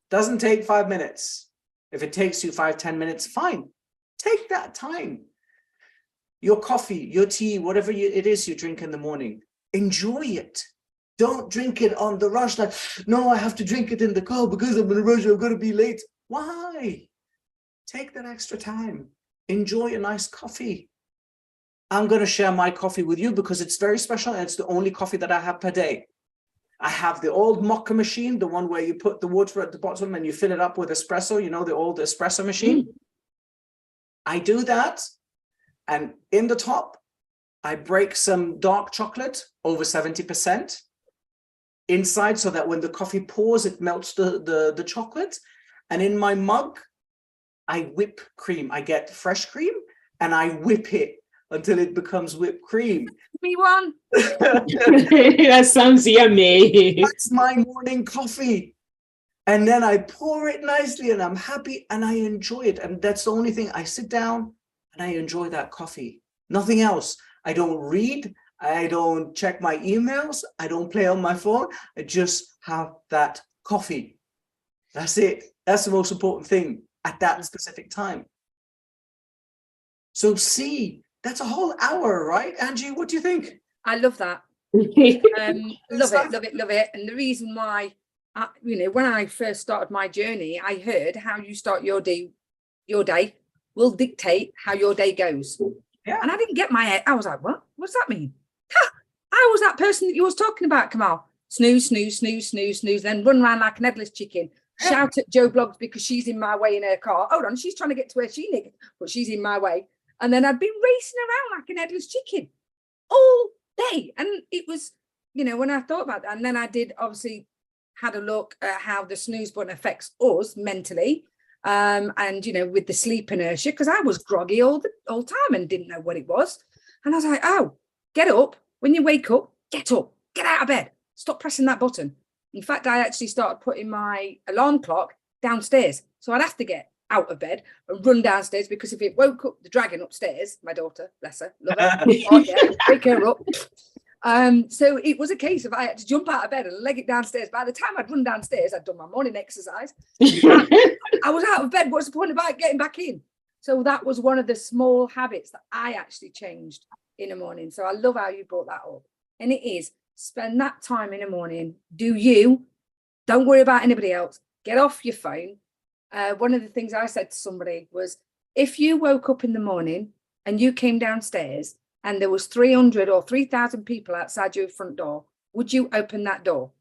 Doesn't take 5 minutes. If it takes you 5-10 minutes, fine. Take that time. Your coffee, your tea, whatever it is you drink in the morning, enjoy it. Don't drink it on the rush like, no, I have to drink it in the car because I'm in a rush, I'm going to be late. Why? Take that extra time. Enjoy a nice coffee. I'm going to share my coffee with you because it's very special and it's the only coffee that I have per day. I have the old mocha machine, the one where you put the water at the bottom and you fill it up with espresso, you know, the old espresso machine. I do that. And in the top, I break some dark chocolate over 70% inside so that when the coffee pours, it melts the chocolate. And in my mug, I whip cream. I get fresh cream and I whip it until it becomes whipped cream. Me one. That sounds yummy. That's my morning coffee. And then I pour it nicely and I'm happy and I enjoy it. And that's the only thing. I sit down and I enjoy that coffee. Nothing else. I don't read. I don't check my emails. I don't play on my phone. I just have that coffee. That's it. That's the most important thing at that specific time. So that's a whole hour, right? Angie, what do you think? I love that. Love it. And the reason why, when I first started my journey, I heard how you start your day will dictate how your day goes. Yeah. And I didn't get my head. I was like, what? What does that mean? Ha! I was that person that you was talking about, Kamal. Snooze, snooze, snooze, snooze, snooze, then run around like an headless chicken. Shout at Joe Bloggs because she's in my way in her car. Hold on, she's trying to get to where she needs, but she's in my way. And then I'd been racing around like an headless chicken all day. And it was, when I thought about that, and then I did obviously had a look at how the snooze button affects us mentally. And, with the sleep inertia, because I was groggy all time and didn't know what it was. And I was like, oh, get up. When you wake up, get up, get out of bed. Stop pressing that button. In fact, I actually started putting my alarm clock downstairs. So I'd have to get out of bed and run downstairs, because if it woke up the dragon upstairs, my daughter, bless her, love her, wake her up. So it was a case of I had to jump out of bed and leg it downstairs. By the time I'd run downstairs, I'd done my morning exercise. I was out of bed. What's the point about getting back in? So that was one of the small habits that I actually changed in the morning. So I love how you brought that up. And it is, spend that time in the morning. Do you. Don't worry about anybody else. Get off your phone. One of the things I said to somebody was, if you woke up in the morning and you came downstairs and there was 300 or 3,000 people outside your front door, would you open that door?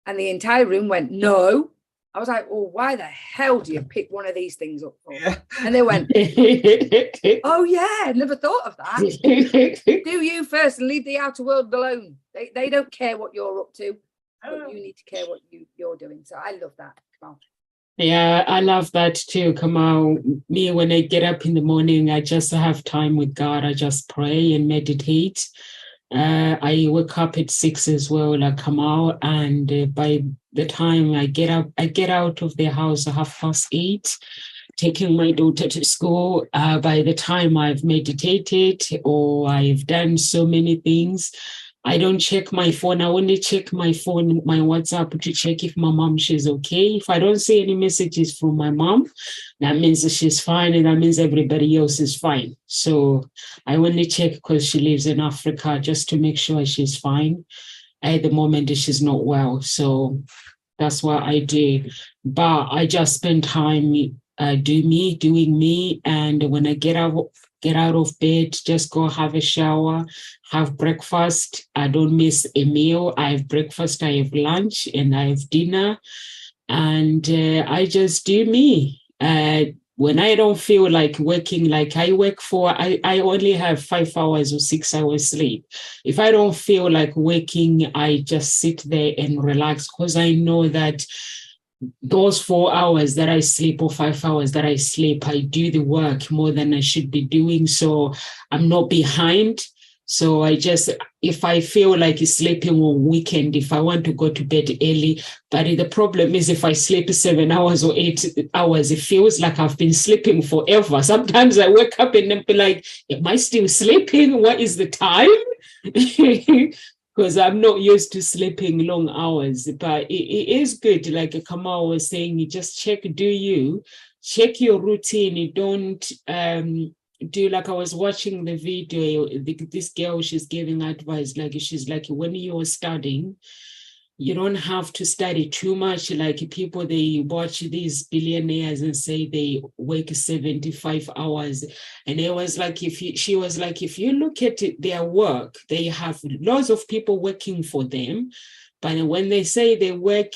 And the entire room went, no. I was like, well, why the hell do you pick one of these things up for? Yeah. And they went, oh yeah, never thought of that. Do you first and leave the outer world alone. They don't care what you're up to, but you need to care what you're doing. So I love that. Come on. Yeah, I love that too. Kamal, me, when I get up in the morning, I just have time with God. I just pray and meditate. I wake up at 6 as well, like Kamal, and by the time I get out of the house at 8:30, taking my daughter to school. By the time I've meditated or I've done so many things, I don't check my phone. I only check my phone, my WhatsApp, to check if my mom, she's okay. If I don't see any messages from my mom, that means that she's fine, and that means everybody else is fine. So I only check because she lives in Africa, just to make sure she's fine. At the moment, she's not well. So that's what I do. But I just spend time doing me. And when I get out of bed, just go have a shower, have breakfast. I don't miss a meal. I have breakfast, I have lunch, and I have dinner. And I just do me. When I don't feel like working, like I only have 5 hours or 6 hours sleep. If I don't feel like working, I just sit there and relax, because I know that those 4 hours that I sleep or 5 hours that I sleep, I do the work more than I should be doing. So I'm not behind. So if I feel like sleeping on weekend, if I want to go to bed early, but the problem is if I sleep 7 hours or 8 hours, it feels like I've been sleeping forever. Sometimes I wake up and be like, am I still sleeping? What is the time? Because I'm not used to sleeping long hours. But it is good, like Kamal was saying, you just check check your routine. You don't do, like I was watching the video, this girl, she's giving advice, like she's like, when you're studying, you don't have to study too much. Like people, they watch these billionaires and say they work 75 hours. And it was like, she was like, if you look at their work, they have lots of people working for them. But when they say they work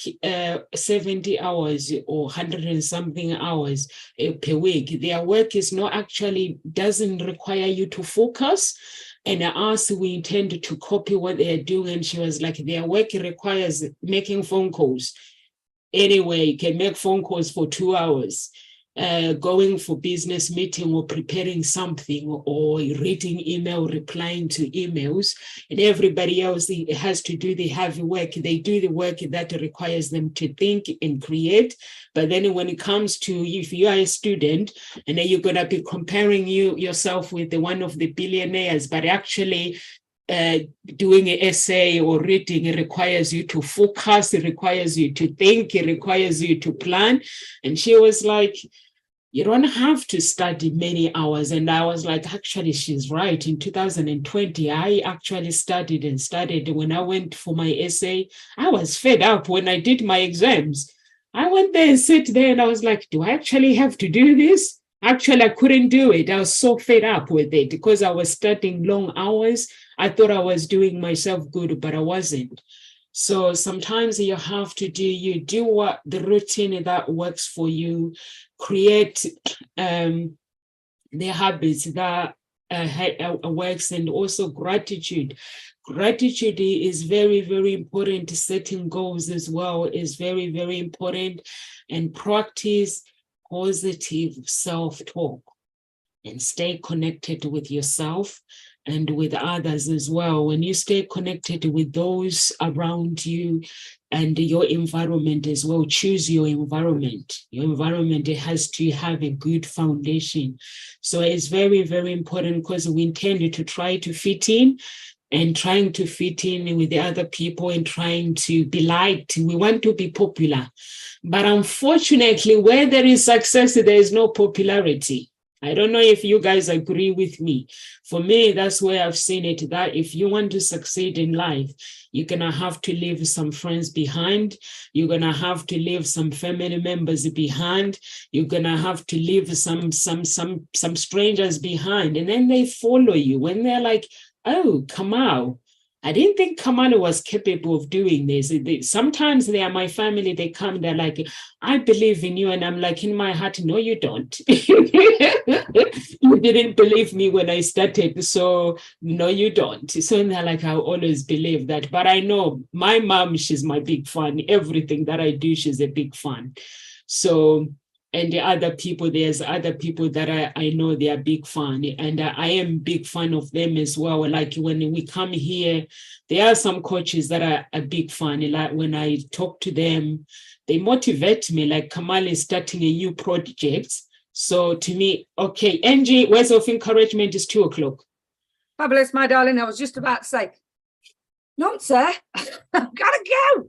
70 hours or 100 and something hours per week, their work doesn't require you to focus. And I asked, we intend to copy what they're doing. And she was like, their work requires making phone calls. Anyway, you can make phone calls for 2 hours. Going for business meeting or preparing something or reading email, replying to emails, and everybody else has to do the heavy work. They do the work that requires them to think and create. But then when it comes to, if you are a student and then you're going to be comparing yourself with one of the billionaires, but actually doing an essay or reading, it requires you to focus, it requires you to think, it requires you to plan. And she was like, you don't have to study many hours. And I was like, actually, she's right. In 2020, I actually studied. When I went for my essay, I was fed up when I did my exams. I went there and sat there and I was like, do I actually have to do this? Actually, I couldn't do it. I was so fed up with it because I was studying long hours. I thought I was doing myself good, but I wasn't. So sometimes you have to do what the routine that works for you, create the habits that works, and also gratitude. Gratitude is very, very important. Setting goals as well is very, very important, and practice positive self-talk and stay connected with yourself and with others as well. When you stay connected with those around you and your environment as well, choose your environment. Your environment, it has to have a good foundation. So it's very, very important, because we intend to try to fit in, and trying to fit in with the other people and trying to be liked. We want to be popular. But unfortunately, where there is success, there is no popularity. I don't know if you guys agree with me. For me, that's where I've seen it, that if you want to succeed in life, you're going to have to leave some friends behind. You're going to have to leave some family members behind. You're going to have to leave some strangers behind. And then they follow you when they're like, oh, Kamal, I didn't think Kamal was capable of doing this. Sometimes they are my family, they come, they're like, I believe in you. And I'm like, in my heart, no, you don't. You didn't believe me when I started, so no, you don't. So they're like, I always believe that. But I know my mom, she's my big fan. Everything that I do, she's a big fan. So, and the other people, there's other people that I know they are big fan, and I am big fan of them as well. Like when we come here, there are some coaches that are a big fan. Like when I talk to them, they motivate me. Like Kamal is starting a new project. So to me, okay, Angie, words of encouragement is 2:00. Fabulous, my darling. I was just about to say, no, sir, I've got to go.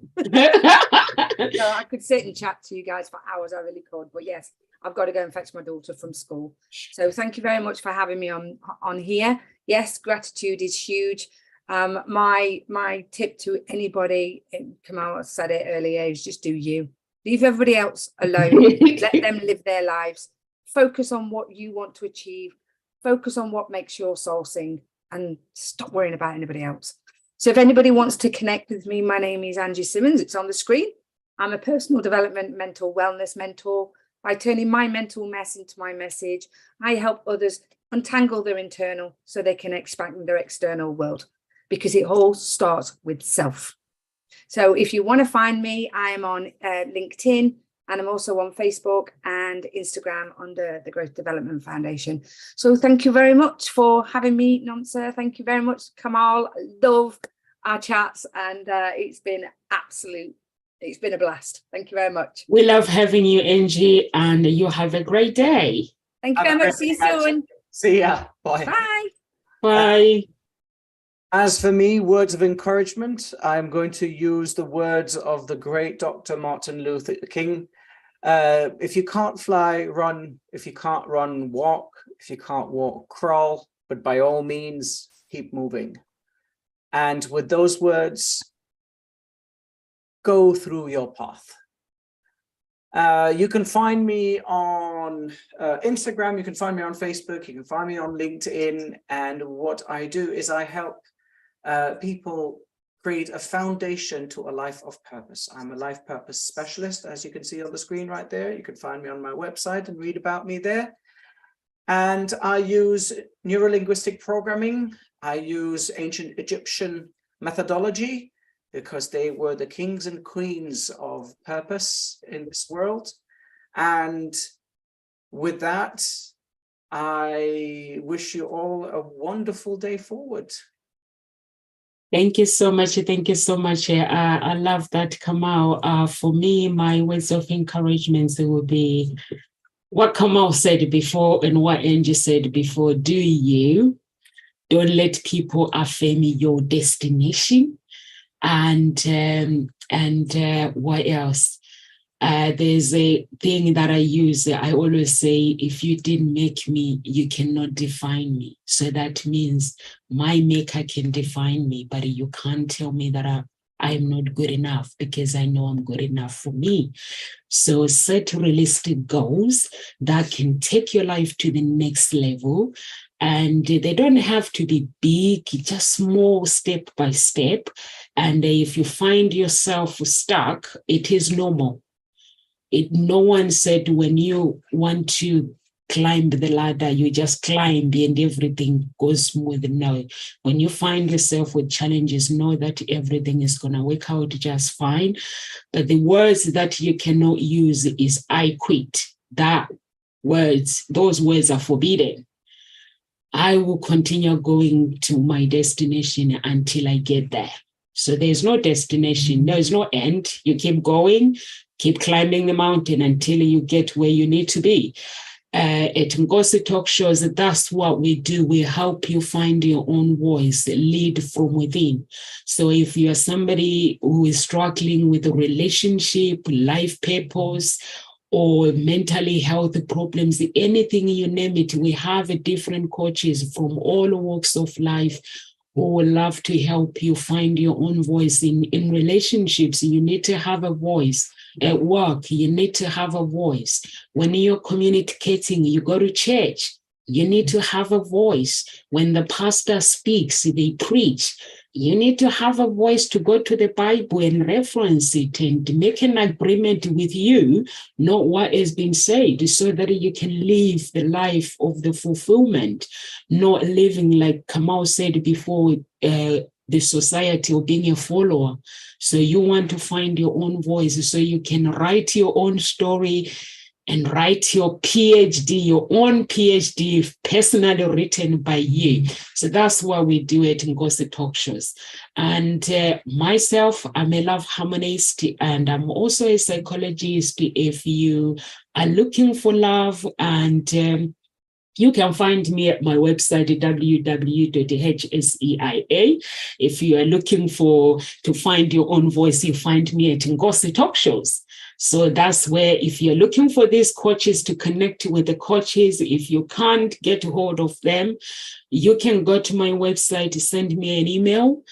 So I could sit and chat to you guys for hours. I really could. But yes, I've got to go and fetch my daughter from school. So thank you very much for having me on here. Yes, gratitude is huge. My tip to anybody, Kamal said it earlier, is just do you. Leave everybody else alone. Let them live their lives. Focus on what you want to achieve. Focus on what makes your soul sing, and stop worrying about anybody else. So if anybody wants to connect with me, my name is Angie Simmons. It's on the screen. I'm a personal development mental wellness mentor. By turning my mental mess into my message, I help others untangle their internal so they can expand their external world, because it all starts with self. So if you want to find me, I am on LinkedIn, and I'm also on Facebook and Instagram under the Growth Development Foundation. So thank you very much for having me, Nonsa. Thank you very much, Kamal. I love our chats, and it's been a blast. Thank you very much. We love having you, Angie, and you have a great day. Thank you very much. See you soon. See ya. Bye. Bye. Bye. As for me, words of encouragement, I'm going to use the words of the great Dr. Martin Luther King. If you can't fly, run. If you can't run, walk. If you can't walk, crawl. But by all means, keep moving. And with those words, go through your path. You can find me on Instagram, you can find me on Facebook, you can find me on LinkedIn. And what I do is I help people create a foundation to a life of purpose. I'm a life purpose specialist, as you can see on the screen right there. You can find me on my website and read about me there. And I use neurolinguistic programming. I use ancient Egyptian methodology, because they were the kings and queens of purpose in this world. And with that, I wish you all a wonderful day forward. Thank you so much. Thank you so much. I love that, Kamal. For me, my words of encouragement will be what Kamal said before and what Angie said before. Do you. Don't let people affirm your destination. And what else? There's a thing that I use. I always say, if you didn't make me, you cannot define me. So that means my maker can define me, but you can't tell me that I'm not good enough, because I know I'm good enough for me. So set realistic goals that can take your life to the next level. And they don't have to be big, just small, step by step. And if you find yourself stuck, it is normal. No one said when you want to climb the ladder, you just climb and everything goes smooth. No, when you find yourself with challenges, know that everything is going to work out just fine. But the words that you cannot use is I quit. Those words are forbidden. I will continue going to my destination until I get there. So there's no destination, there's no end. You keep going, keep climbing the mountain until you get where you need to be. At Ngozi Talk Shows, that's what we do. We help you find your own voice, lead from within. So if you are somebody who is struggling with a relationship, life purpose, or mentally health problems, anything you name it, we have different coaches from all walks of life who will love to help you find your own voice. In relationships, you need to have a voice. At work, you need to have a voice. When you're communicating, you go to church, you need to have a voice. When the pastor speaks, they preach. You need to have a voice to go to the Bible and reference it and make an agreement with you, not what has been said, so that you can live the life of the fulfillment, not living like Kamal said before, the society, or being a follower. So you want to find your own voice so you can write your own story and write your PhD, your own PhD, personally written by you. So that's what we do at Ngozi Talk Shows. And myself, I'm a love harmonist, and I'm also a psychologist. If you are looking for love, and you can find me at my website, www.hseia. If you are looking to find your own voice, you find me at Ngozi Talk Shows. So that's where, if you're looking for these coaches, to connect with the coaches, if you can't get hold of them, you can go to my website, send me an email.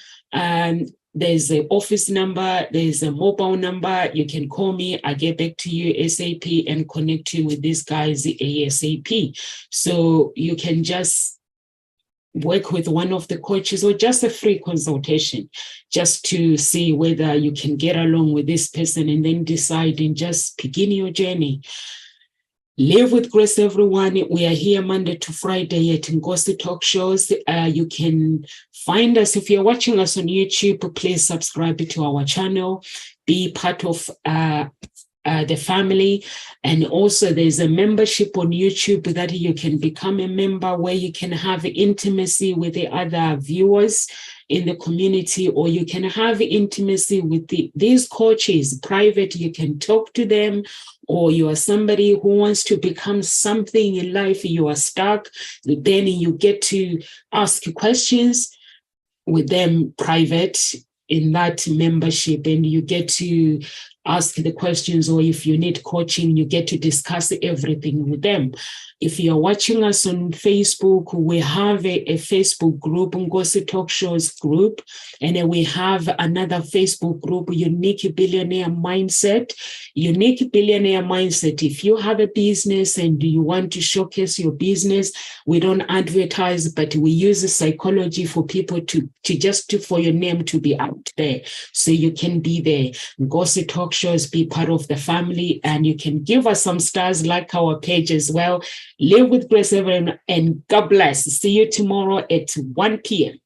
There's an office number, there's a mobile number. You can call me, I get back to you ASAP and connect you with these guys ASAP. So you can just work with one of the coaches, or just a free consultation, just to see whether you can get along with this person, and then decide and just begin your journey. Live with grace, everyone. We are here Monday to Friday at Ngozi Talk Shows. You can find us, if you're watching us on YouTube, please subscribe to our channel, be part of the family. And also there's a membership on YouTube that you can become a member, where you can have intimacy with the other viewers in the community, or you can have intimacy with these coaches private. You can talk to them, or you are somebody who wants to become something in life, you are stuck, then you get to ask questions with them private in that membership, and you get to ask the questions, or if you need coaching, you get to discuss everything with them. If you're watching us on Facebook, we have a Facebook group, Ngozi Talk Shows group, and then we have another Facebook group, Unique Billionaire Mindset. Unique Billionaire Mindset. If you have a business and you want to showcase your business, we don't advertise, but we use psychology for people for your name to be out there, so you can be there. Ngozi Talk Shows, be part of the family, and you can give us some stars, like our page as well. Live with grace, everyone, and God bless. See you tomorrow at 1 p.m.